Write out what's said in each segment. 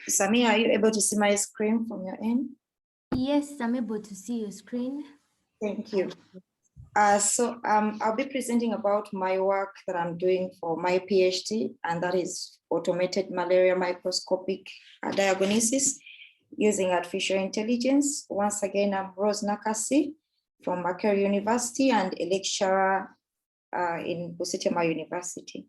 Samia, are you able to see my screen from your end? Yes, I'm able to see your screen. Thank you. I'll be presenting about my work that I'm doing for my PhD, and that is automated malaria microscopic diagnosis using artificial intelligence. Once again, I'm Rose Nakasi from Makere University and a lecturer in Busitema University.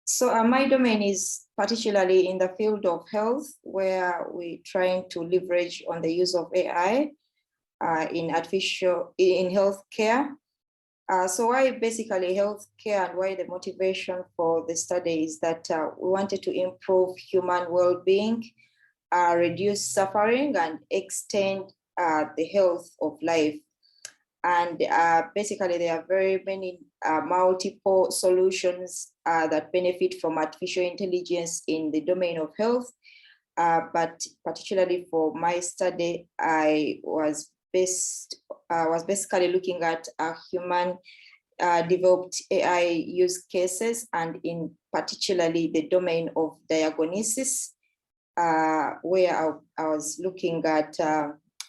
So my domain is particularly in the field of health, where we're trying to leverage on the use of AI in healthcare. So why basically healthcare and why the motivation for the study is that we wanted to improve human well-being, reduce suffering, and extend the health of life. And basically, there are very many multiple solutions that benefit from artificial intelligence in the domain of health. But particularly for my study, I was basically looking at human developed AI use cases, and in particularly the domain of diagnosis, where I was looking at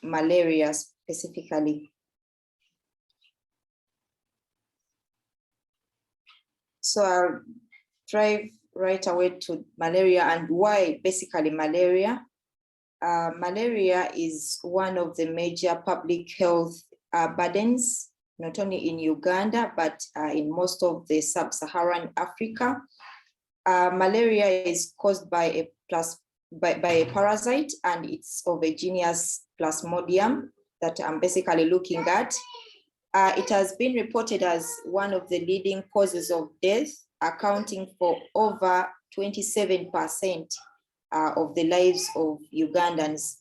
malaria specifically. So I'll drive right away to malaria and why basically malaria. Malaria is one of the major public health burdens, not only in Uganda, but in most of the sub-Saharan Africa. Malaria is caused by a parasite, and it's of a genus Plasmodium that I'm basically looking at. It has been reported as one of the leading causes of death, accounting for over 27% of the lives of Ugandans.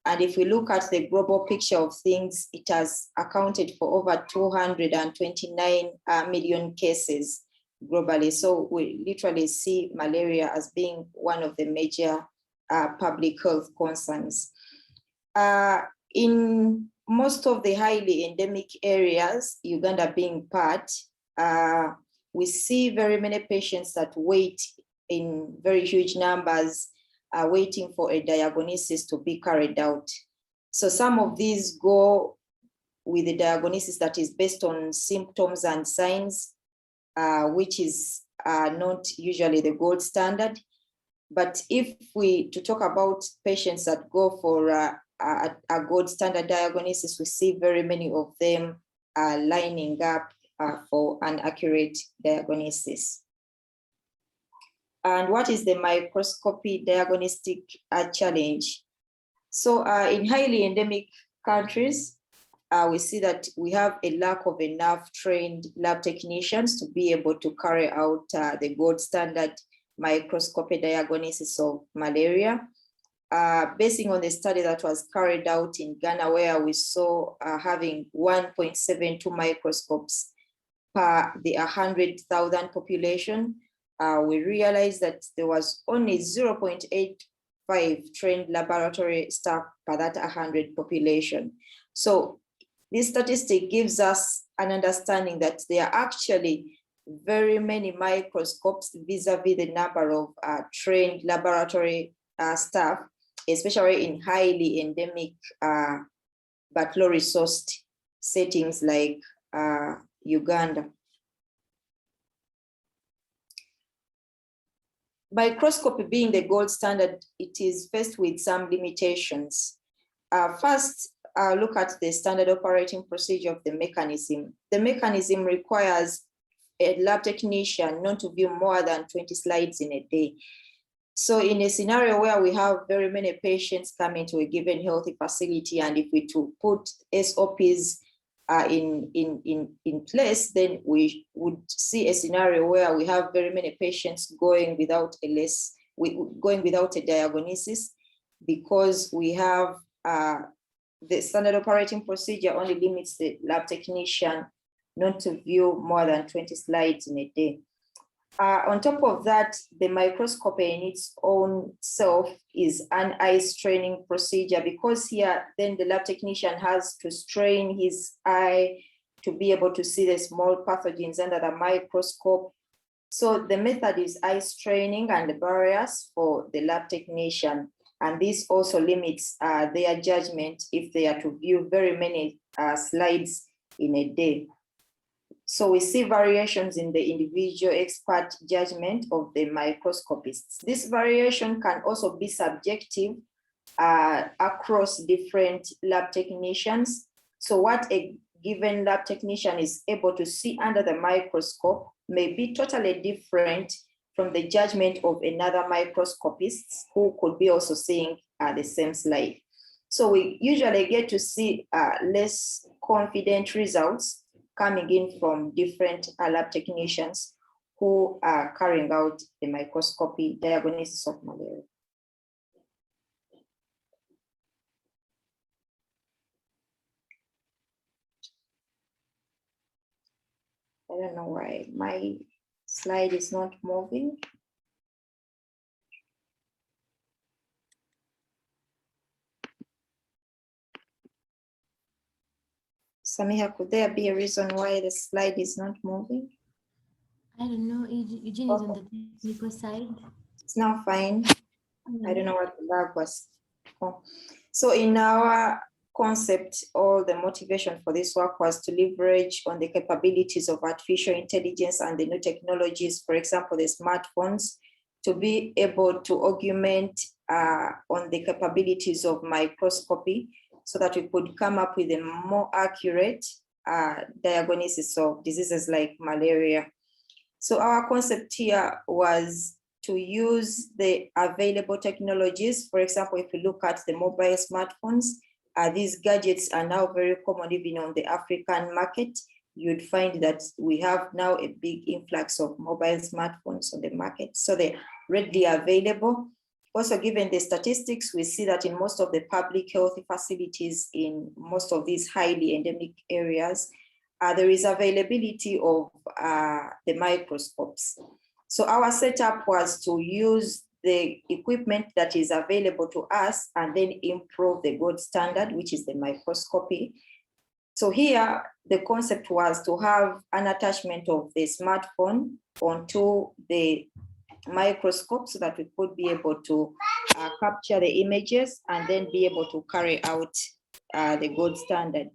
And if we look at the global picture of things, it has accounted for over 229 million cases globally. So we literally see malaria as being one of the major public health concerns. In most of the highly endemic areas, Uganda being part, we see very many patients that wait in very huge numbers, waiting for a diagnosis to be carried out. So some of these go with a diagnosis that is based on symptoms and signs, which is not usually the gold standard. But if we to talk about patients that go for a gold standard diagnosis, we see very many of them lining up for an accurate diagnosis. And what is the microscopy diagnostic challenge? So in highly endemic countries, we see that we have a lack of enough trained lab technicians to be able to carry out the gold standard microscopy diagnosis of malaria. Basing on the study that was carried out in Ghana, where we saw having 1.72 microscopes per the 100,000 population, we realized that there was only 0.85 trained laboratory staff per that 100 population. So this statistic gives us an understanding that there are actually very many microscopes vis-a-vis the number of trained laboratory staff, especially in highly endemic but low-resourced settings like Uganda. Microscopy being the gold standard, it is faced with some limitations. First, look at the standard operating procedure of the mechanism. The mechanism requires a lab technician not to view more than 20 slides in a day. So in a scenario where we have very many patients coming to a given healthy facility, and if we to put SOPs in place, then we would see a scenario where we have very many patients going without a diagnosis, because we have the standard operating procedure only limits the lab technician not to view more than 20 slides in a day. On top of that, the microscopy in its own self is an eye straining procedure, because here then the lab technician has to strain his eye to be able to see the small pathogens under the microscope. So the method is eyes training and the barriers for the lab technician. And this also limits their judgment if they are to view very many slides in a day. So we see variations in the individual expert judgment of the microscopists. This variation can also be subjective across different lab technicians. So what a given lab technician is able to see under the microscope may be totally different from the judgment of another microscopist who could be also seeing the same slide. So we usually get to see less confident results coming in from different lab technicians who are carrying out the microscopy diagnosis of malaria. I don't know why my slide is not moving. Samiha, could there be a reason why the slide is not moving? I don't know. Eugene is on the technical side. It's now fine. I don't know what the lag was. Oh. So in our concept, all the motivation for this work was to leverage on the capabilities of artificial intelligence and the new technologies, for example, the smartphones, to be able to augment on the capabilities of microscopy so that we could come up with a more accurate diagnosis of diseases like malaria. So our concept here was to use the available technologies. For example, if you look at the mobile smartphones, these gadgets are now very common even on the African market. You'd find that we have now a big influx of mobile smartphones on the market. So they're readily available. Also, given the statistics, we see that in most of the public health facilities in most of these highly endemic areas, there is availability of the microscopes. So our setup was to use the equipment that is available to us and then improve the gold standard, which is the microscopy. So here, the concept was to have an attachment of the smartphone onto the microscope so that we could be able to capture the images and then be able to carry out the gold standard.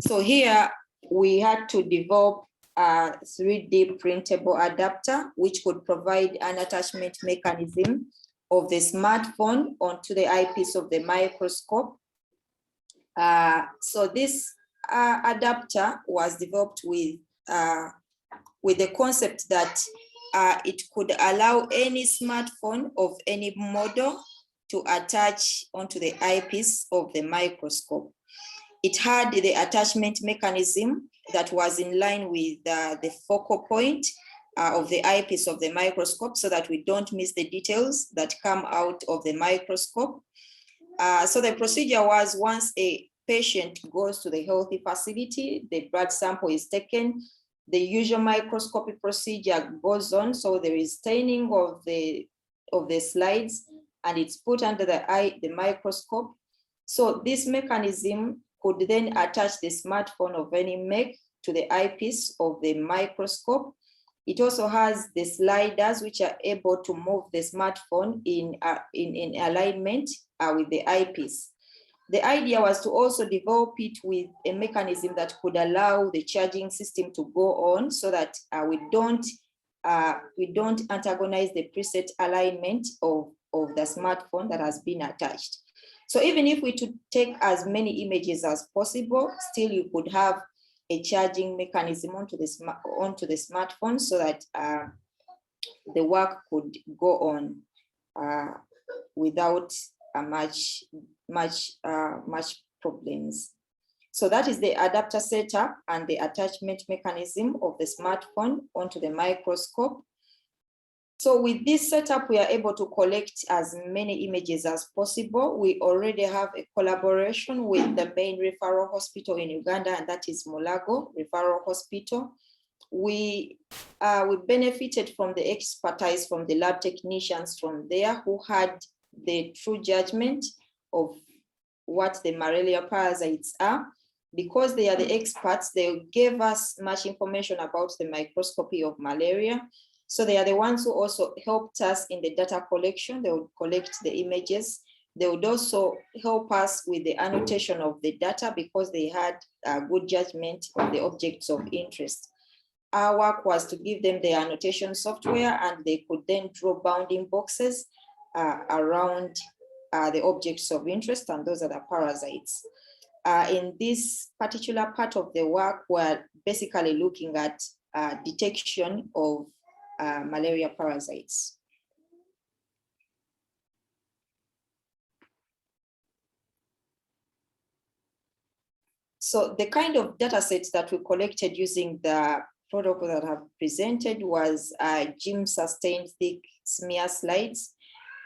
So here, we had to develop a 3D printable adapter, which could provide an attachment mechanism of the smartphone onto the eyepiece of the microscope. So this adapter was developed with the concept that it could allow any smartphone of any model to attach onto the eyepiece of the microscope. It had the attachment mechanism that was in line with the focal point of the eyepiece of the microscope so that we don't miss the details that come out of the microscope. So the procedure was once a patient goes to the healthy facility, the blood sample is taken, the usual microscopic procedure goes on. So there is staining of the slides and it's put under the microscope. So this mechanism could then attach the smartphone of any make to the eyepiece of the microscope. It also has the sliders which are able to move the smartphone in alignment with the eyepiece. The idea was to also develop it with a mechanism that could allow the charging system to go on so that we don't antagonize the preset alignment of the smartphone that has been attached. So even if we to take as many images as possible, still you could have a charging mechanism onto the smartphone so that the work could go on without much problems. So that is the adapter setup and the attachment mechanism of the smartphone onto the microscope. So with this setup, we are able to collect as many images as possible. We already have a collaboration with the main referral hospital in Uganda, and that is Mulago Referral Hospital. We benefited from the expertise from the lab technicians from there who had the true judgment of what the malaria parasites are. Because they are the experts, they gave us much information about the microscopy of malaria. So they are the ones who also helped us in the data collection. They would collect the images. They would also help us with the annotation of the data because they had a good judgment of the objects of interest. Our work was to give them the annotation software, and they could then draw bounding boxes around the objects of interest, and those are the parasites. In this particular part of the work, we're basically looking at detection of malaria parasites. So the kind of data sets that we collected using the protocol that I have presented was gene-sustained thick smear slides.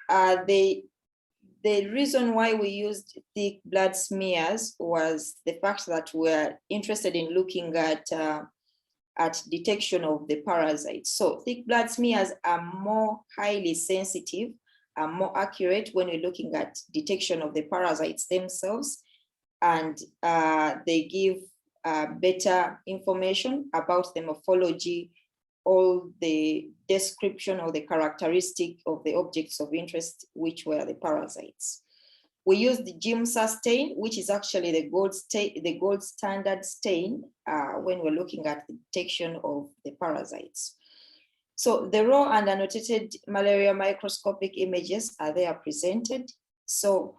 The reason why we used thick blood smears was the fact that we're interested in looking at detection of the parasites. So thick blood smears are more highly sensitive, are more accurate when we're looking at detection of the parasites themselves, and they give better information about the morphology, all the description or the characteristic of the objects of interest, which were the parasites. We used the gene sustain, which is actually the gold standard stain when we're looking at the detection of the parasites. So the raw and annotated malaria microscopic images are there presented. So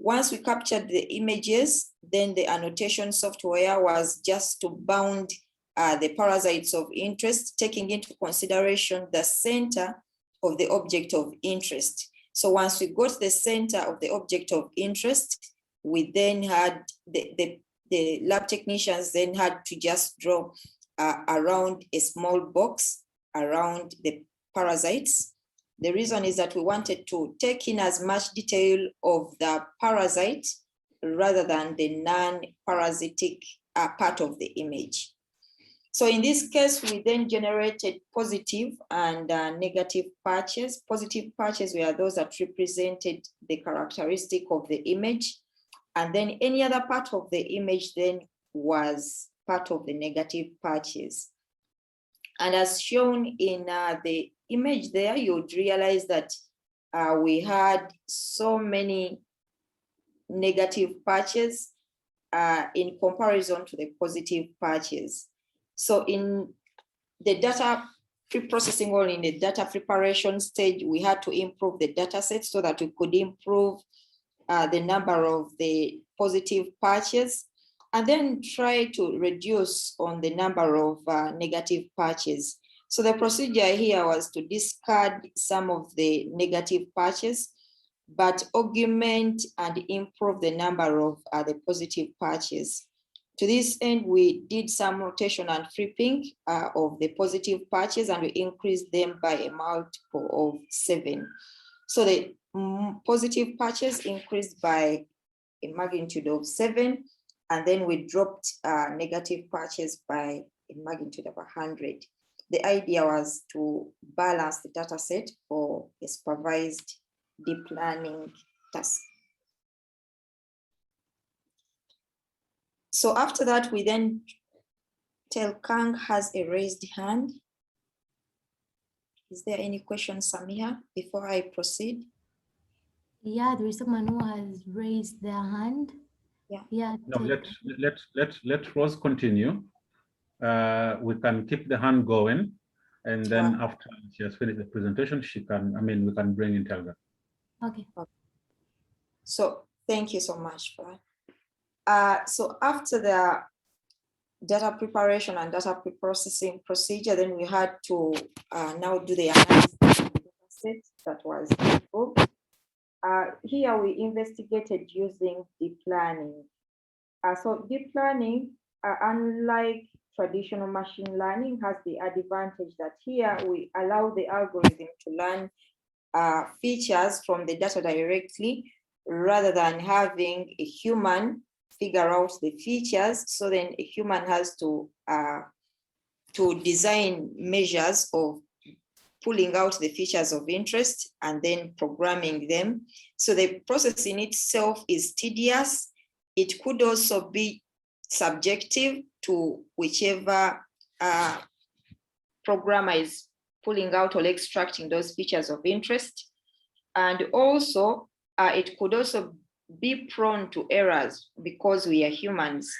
once we captured the images, then the annotation software was just to bound the parasites of interest, taking into consideration the center of the object of interest. So once we got the center of the object of interest, we then had the lab technicians then had to just draw around a small box around the parasites. The reason is that we wanted to take in as much detail of the parasite rather than the non-parasitic part of the image. So in this case, we then generated positive and negative patches. Positive patches were those that represented the characteristic of the image. And then any other part of the image then was part of the negative patches. And as shown in the image there, you would realize that we had so many negative patches in comparison to the positive patches. So in the data pre-processing or in the data preparation stage, we had to improve the data set so that we could improve the number of the positive patches, and then try to reduce on the number of negative patches. So the procedure here was to discard some of the negative patches, but augment and improve the number of the positive patches. To this end, we did some rotation and flipping of the positive patches, and we increased them by a multiple of 7. So the positive patches increased by a magnitude of 7, and then we dropped negative patches by a magnitude of 100. The idea was to balance the data set for a supervised deep learning task. So after that, we then tell Kang has a raised hand. Is there any question, Samia, before I proceed? Yeah, there is someone who has raised their hand. Yeah. Yeah. No, let Rose continue. We can keep the hand going, and then after she has finished the presentation, she can, we can bring in Telga. Okay. So thank you so much for that. So after the data preparation and data pre-processing procedure, then we had to now do the analysis of the data set that was improved. Here we investigated using deep learning. So deep learning, unlike traditional machine learning, has the advantage that here we allow the algorithm to learn features from the data directly, rather than having a human figure out the features. So then a human has to design measures of pulling out the features of interest and then programming them. So the process in itself is tedious. It could also be subjective to whichever programmer is pulling out or extracting those features of interest. And also, it could also be prone to errors because we are humans.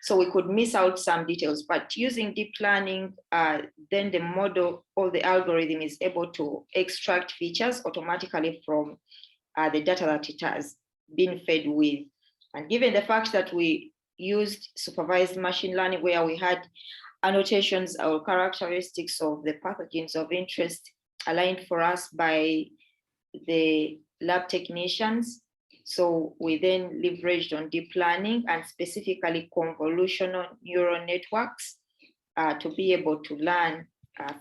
So we could miss out some details, but using deep learning, then the model or the algorithm is able to extract features automatically from the data that it has been fed with. And given the fact that we used supervised machine learning where we had annotations or characteristics of the pathogens of interest aligned for us by the lab technicians, so we then leveraged on deep learning and specifically convolutional neural networks to be able to learn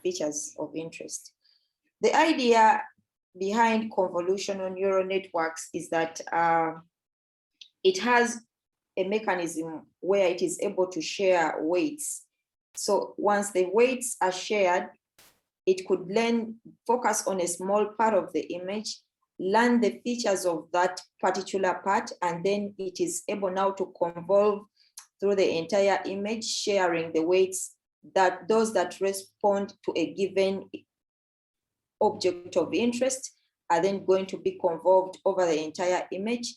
features of interest. The idea behind convolutional neural networks is that it has a mechanism where it is able to share weights. So once the weights are shared, it could then focus on a small part of the image, learn the features of that particular part, and then it is able now to convolve through the entire image, sharing the weights that those that respond to a given object of interest are then going to be convolved over the entire image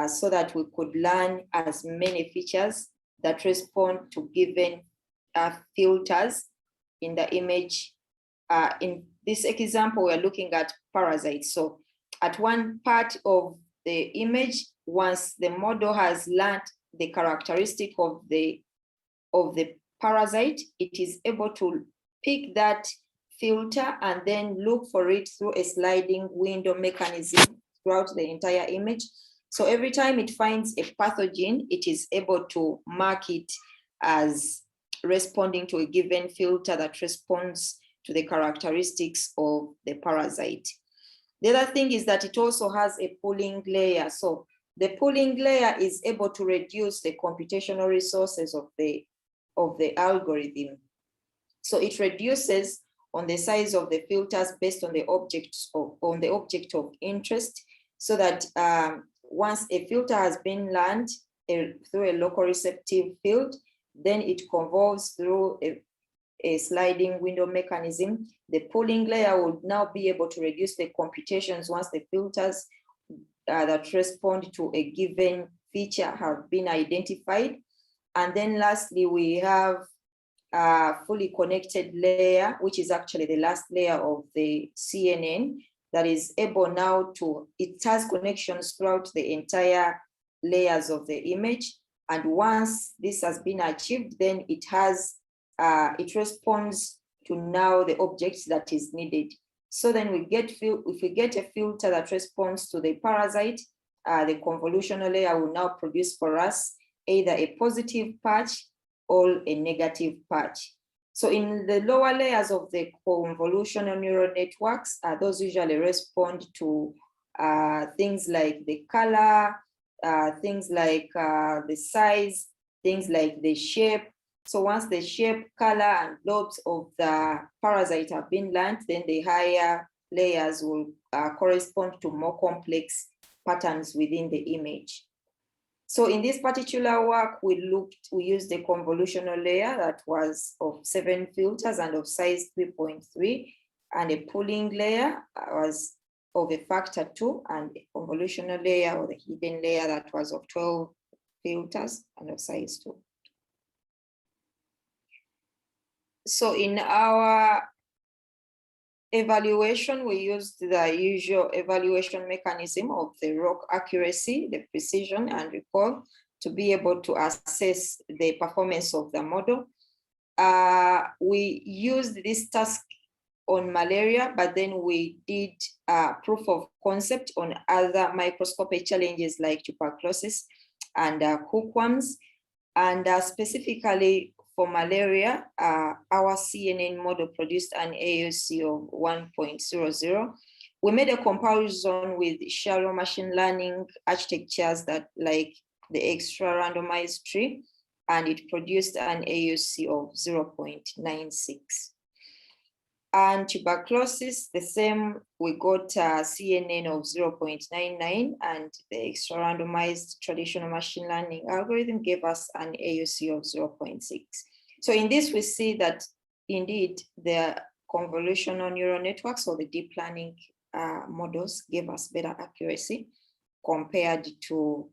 so that we could learn as many features that respond to given filters in the image. In this example, we're looking at parasites. So at one part of the image, once the model has learned the characteristic of the parasite, it is able to pick that filter and then look for it through a sliding window mechanism throughout the entire image. So every time it finds a pathogen, it is able to mark it as responding to a given filter that responds to the characteristics of the parasite. The other thing is that it also has a pooling layer. So the pooling layer is able to reduce the computational resources of the algorithm. So it reduces on the size of the filters based on the object of interest, so that once a filter has been learned through a local receptive field, then it convolves through a sliding window mechanism. The pooling layer would now be able to reduce the computations once the filters that respond to a given feature have been identified. And then lastly, we have a fully connected layer, which is actually the last layer of the CNN, that is able now to, it has connections throughout the entire layers of the image. And once this has been achieved, then it has, it responds to now the object that is needed. So then we get, if we get a filter that responds to the parasite, the convolutional layer will now produce for us either a positive patch or a negative patch. So in the lower layers of the convolutional neural networks, those usually respond to things like the color, things like the size, things like the shape. So once the shape, color, and lobes of the parasite have been learned, then the higher layers will correspond to more complex patterns within the image. So in this particular work, we used the convolutional layer that was of 7 filters and of size 3.3, and a pooling layer was of a factor 2, and a convolutional layer or the hidden layer that was of 12 filters and of size 2. So in our evaluation, we used the usual evaluation mechanism of the rock accuracy, the precision, and recall to be able to assess the performance of the model. We used this task on malaria, but then we did proof of concept on other microscopic challenges like tuberculosis and hookworms. And specifically for malaria, our CNN model produced an AUC of 1.00. We made a comparison with shallow machine learning architectures that like the extra randomized tree, and it produced an AUC of 0.96. And tuberculosis, the same, we got a CNN of 0.99, and the extra randomized traditional machine learning algorithm gave us an AUC of 0.6. So in this, we see that indeed the convolutional neural networks or the deep learning models gave us better accuracy compared to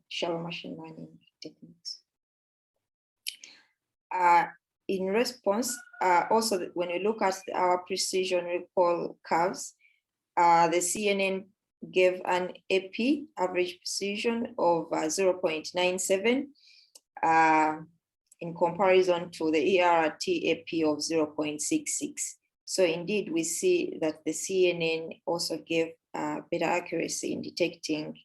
shallow machine learning techniques. In response, also when we look at our precision recall curves, the CNN gave an AP, average precision, of 0.97 in comparison to the ERT AP of 0.66. So indeed, we see that the CNN also gave better accuracy in detecting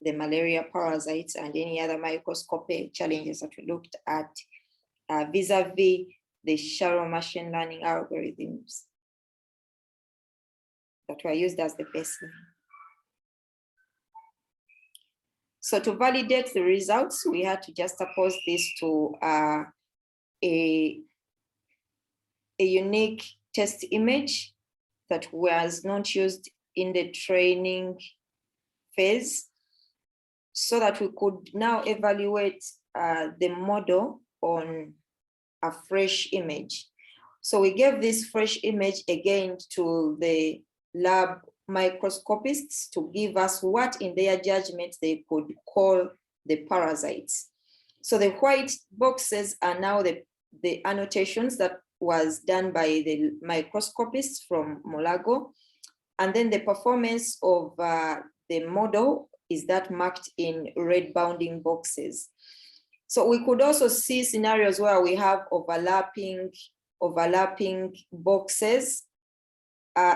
the malaria parasites and any other microscopic challenges that we looked at vis-a-vis the shallow machine learning algorithms that were used as the baseline. So to validate the results, we had to juxtapose this to a unique test image that was not used in the training phase, so that we could now evaluate the model on a fresh image. So we gave this fresh image again to the lab microscopists to give us what in their judgment they could call the parasites. So the white boxes are now the annotations that was done by the microscopists from Molago. And then the performance of the model is that marked in red bounding boxes. So we could also see scenarios where we have overlapping boxes.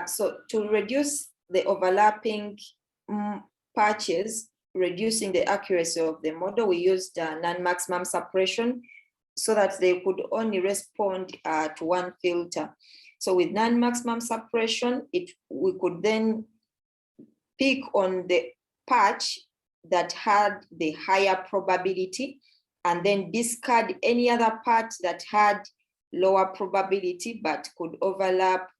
So to reduce the overlapping patches, reducing the accuracy of the model, we used non-maximum suppression so that they could only respond to one filter. So with non-maximum suppression, we could then pick on the patch that had the higher probability and then discard any other part that had lower probability but could overlap,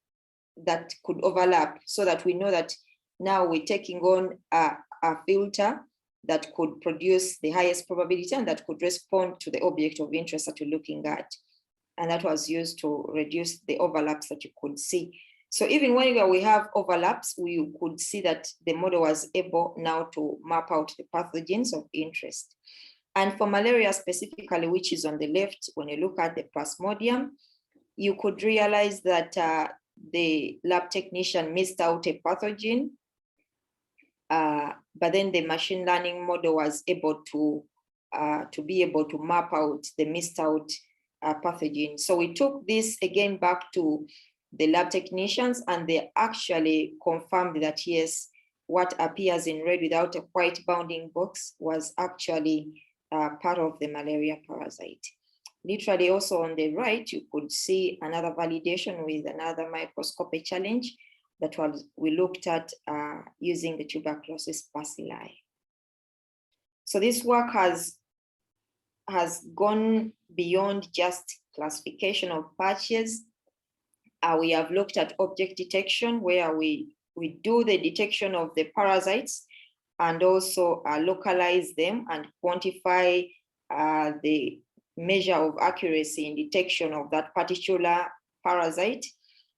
so that we know that now we're taking on a filter that could produce the highest probability and that could respond to the object of interest that we're looking at. And that was used to reduce the overlaps that you could see. So even when we have overlaps, we could see that the model was able now to map out the pathogens of interest. And for malaria specifically, which is on the left, when you look at the Plasmodium, you could realize that the lab technician missed out a pathogen, but then the machine learning model was able to be able to map out the missed out pathogen. So we took this again back to the lab technicians, and they actually confirmed that yes, what appears in red without a white bounding box was actually part of the malaria parasite. Literally also on the right, you could see another validation with another microscopic challenge that we looked at using the tuberculosis bacilli. So this work has gone beyond just classification of patches. We have looked at object detection, where we do the detection of the parasites and also localize them and quantify the measure of accuracy in detection of that particular parasite.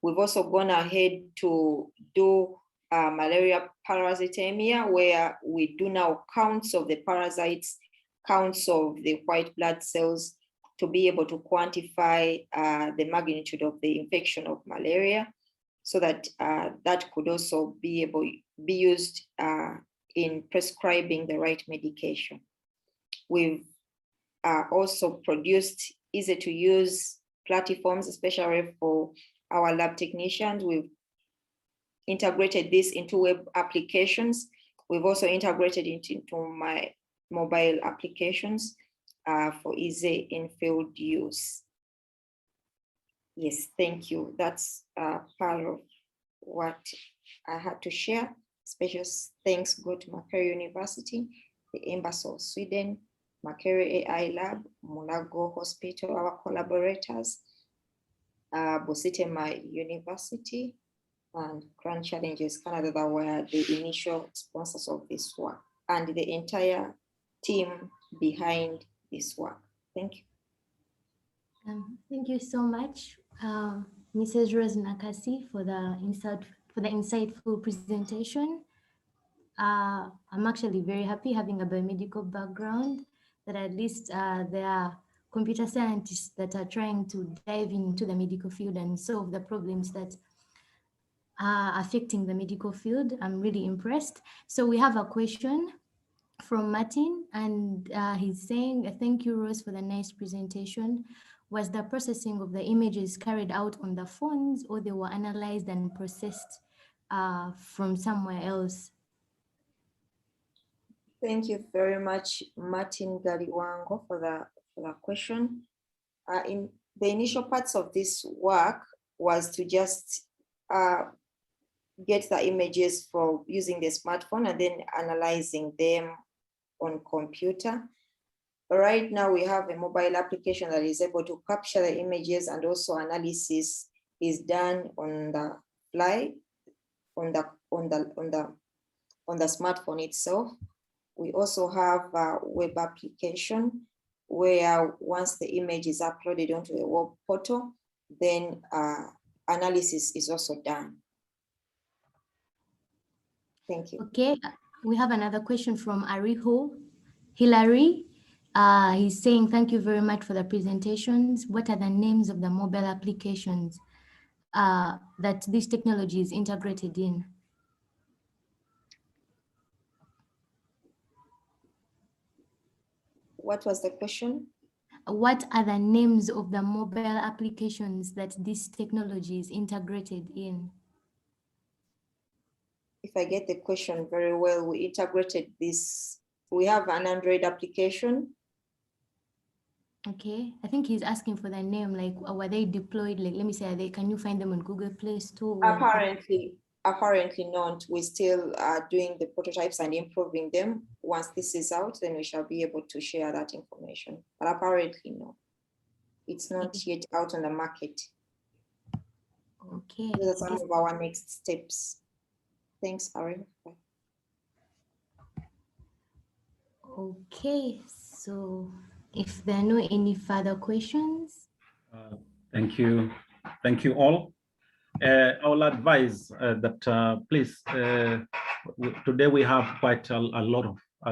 We've also gone ahead to do malaria parasitemia, where we do now counts of the parasites, counts of the white blood cells, to be able to quantify the magnitude of the infection of malaria, so that that could also be used in prescribing the right medication. We've also produced easy to use platforms, especially for our lab technicians. We've integrated this into web applications. We've also integrated it into my mobile applications for easy in-field use. Yes, thank you. That's part of what I had to share. Special thanks go to Makerere University, the Embassy of Sweden, Makerere AI Lab, Molago Hospital, our collaborators, Bositema University, and Grand Challenges Canada, that were the initial sponsors of this work, and the entire team behind this work. Thank you. Thank you so much, Mrs. Rose Nakasi, for the insightful presentation. I'm actually very happy having a biomedical background, that at least there are computer scientists that are trying to dive into the medical field and solve the problems that are affecting the medical field. I'm really impressed. So we have a question from Martin, and he's saying, thank you, Rose, for the nice presentation. Was the processing of the images carried out on the phones, or they were analyzed and processed from somewhere else? Thank you very much, Martin Galiwango, for the question. In the initial parts of this work was to just get the images from using the smartphone and then analyzing them on computer. Right now we have a mobile application that is able to capture the images, and also analysis is done on the fly on the smartphone itself. We also have a web application where once the image is uploaded onto a web portal, then analysis is also done. Thank you. Okay, we have another question from Ariho Hilary. He's saying, thank you very much for the presentations. What are the names of the mobile applications that this technology is integrated in? What was the question? What are the names of the mobile applications that this technology is integrated in? If I get the question very well, we integrated this. We have an Android application. Okay, I think he's asking for the name, like, were they deployed? Like, let me say, can you find them on Google Play Store? Apparently not. We still are doing the prototypes and improving them. Once this is out, then we shall be able to share that information. But apparently no, it's not yet out on the market. Okay. Those are some of our next steps. Thanks, Ari. Okay, so if there are no any further questions. Thank you. Thank you all. I will advise that please, today we have quite a lot of